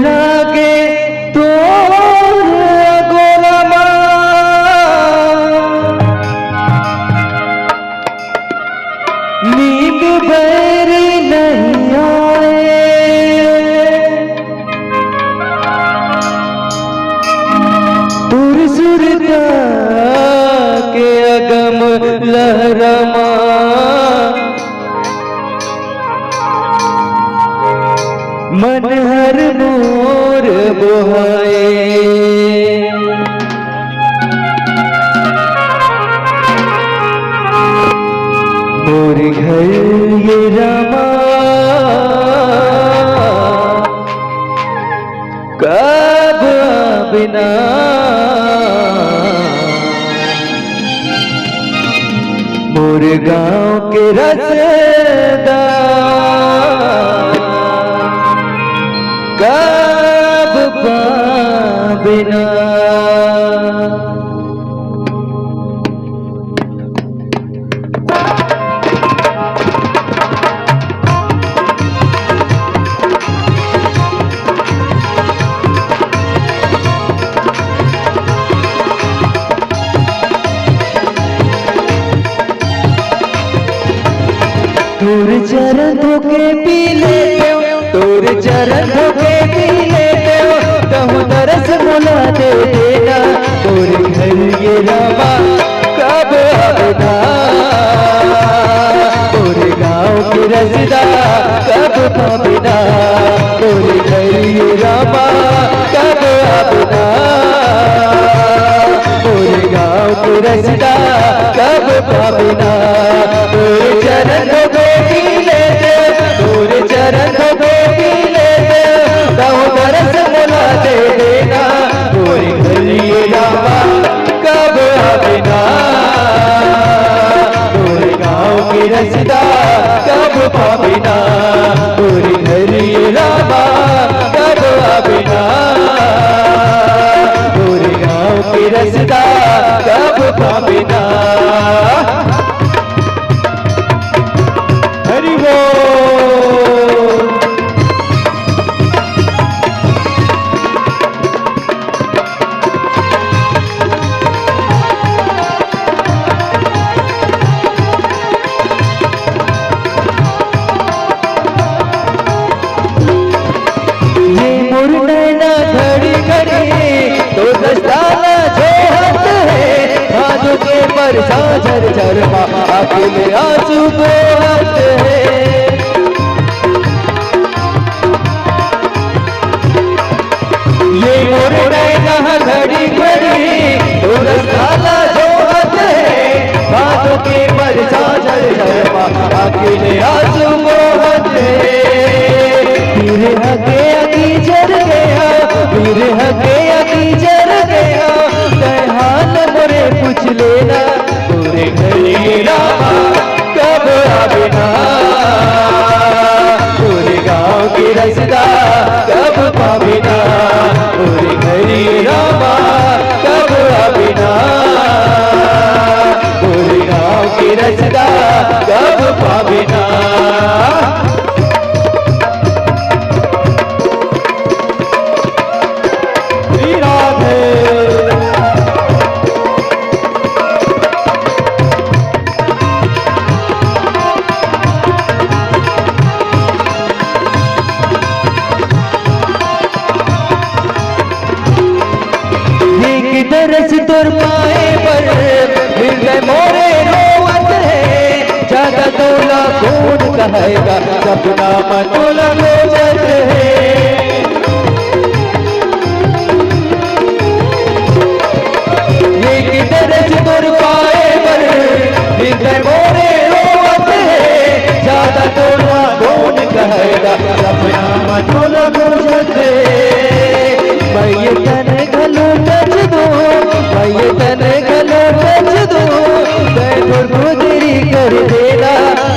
लागे तोर गोरमा नींद भर नहीं आए तुर सुरता के अगम लहरमा मन हर मोर बुहाए मोर घर ये रमा कब बिना मोर गांव के रसदा कब बिना तोर चरण धोके पी लेते तोर चरण धोके पी लेते कहूँ तरस मुला दे देना तोर घर ये रामा कब आना तोर गाँव के रसदा कब पाबिना तोर घर ये रामा कब आना तोर गाँव के रसदा कब पाबिना तोर चरण धोके तोर चरण धोके पी लेते कहूँ तरस मुला दे देना तोर घर ये रामा कब आबिना तोर गाँव की रसदा कब पाबिना तोर घर ये रामा कब आबिना तोर गाँव की रसदा कब पाबिना हरि बोल। ये मुरनैना घड़ी घड़ी तो दस्ताना जो हाथ है भादों के बरसा झर झर अकेले आंसू को हाथ है ये मुरनैना घड़ी घड़ी तो दस्ताना जो हाथ है भादों के बरसा झर झर अकेले आंसू को हाथ है फिर हके अगी जर गया फिर हके अगी जर गया हाल मोरे पूछ लेना तोरे घर ये रामा कब आबिना तोरे गाँव की रसदा कब पाबिना तोरे घर ये रामा कब आबिना तोरे गाँव की रसदा कब पाबिना दरस तुर पाए पर हृदय मोरे रोवत है ज्यादा तोला कौन कहेगा सपना मतोला रोवत है ये दरस तुर पाए पर हृदय मोरे रोवत है ज्यादा तोला कौन कहेगा सपना मतोला रोवत है मैं ये तन घलो टच दो मैं तन घलो टच दो मैं गुजरी कर देना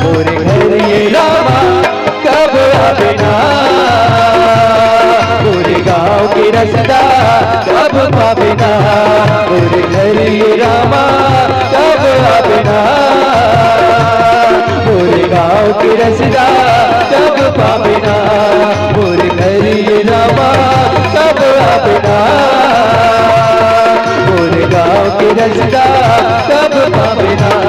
और घर ये रामा कब आबिना और गाँव की रसदा कब पाबिना और घर ये रामा कब आबिना और गाँव की रसदा कब पाबिना और घर ये रामा बिना मोरे गाँव की रसदा कब पावे ना।